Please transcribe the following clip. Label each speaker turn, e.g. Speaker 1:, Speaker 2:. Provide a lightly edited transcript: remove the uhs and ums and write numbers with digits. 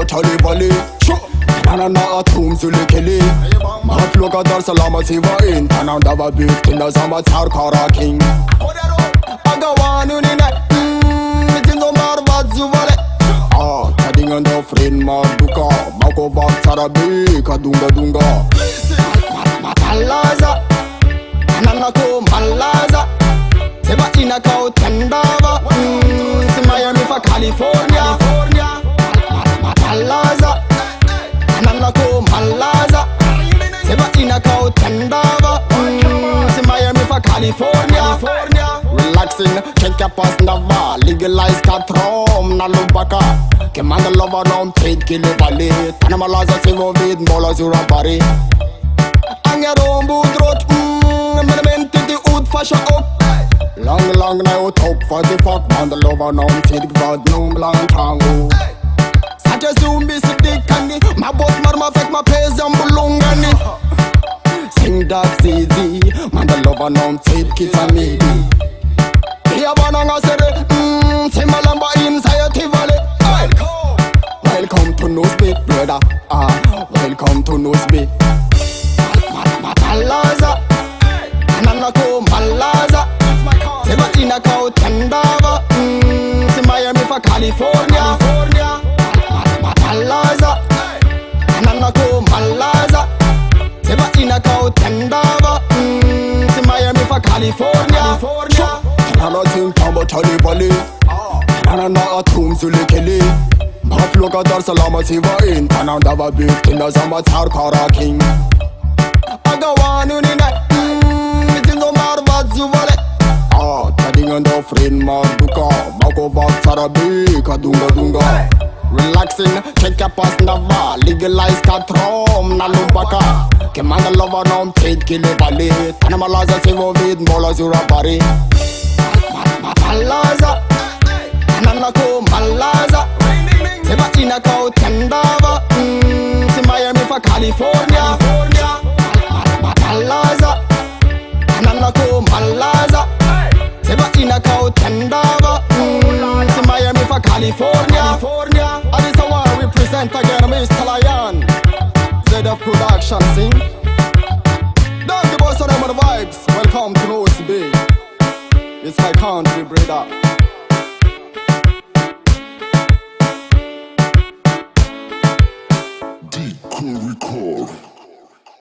Speaker 1: Charlie Valley. Tanana atum zulekeli. Matluka Dar Salama Sivain. Tananda Babit Kinda Zama Tarkara King. Agawanu Nina. Mitindo Marvat Zuvale. Heading on the friend Marduka. Mako Vak Sarabi. Kadunga Dunga. Malaza. Tananako Malaza. Seba inakao tendava. Si Miami for California. Malaza. Tananako Malaza. Seba inakao tendava. Si Miami for California. Relaxing, check your pass nava. Legalize katrom na lubaka. Kemanda lova nom trade kile valley. Tanamalaza sivo vid mola zurabari. Angerom budrot. Men till the ut fasha upp. Lang na jag topp för det fuck man. Det lovar någon tid vad någon bland tango. Satt jag zombie så det kan ni. Ma bort marma fick ma pes om bolongani. Sing dag zizi. Man det lovar någon tid kitamidi. Jag var någon gång ser det. Simma lamba in säger till vale. Welcome to Nosby brother. Welcome to Nosby. Malaza. Tananako Malaza. Seba inakao tendava. Si Miami for California. Malaza. Tananako Malaza. Seba inakao tendava. Si Miami for California. Tanana ting tamba Charlie Valley. Tanana atum zulekeli. Matluka Dar Salama Sivain. Tananda Babit Kinda Zama Tarkara King. Agawanu Nina. Mitindo Marvat Zuvale. Heading on the friend Marduka. Mako Vak Sarabi. Kadunga Dunga. Relaxing, check your pass nava. Legalize katrom na lubaka. Kemanda lova nom trade kile valley. Tanamalaza sivo vid mola zurabari. Malaza. Tananako Malaza. Seba inakao tendava. Si Miami for California. Malaza. Tananako Malaza. Seba inakao tendava. Si Miami for California. And it's a war we present again, Mr. Lion. ZF Production sing. Don't give us some of the vibes. Welcome to Nosby. It's my country, brother.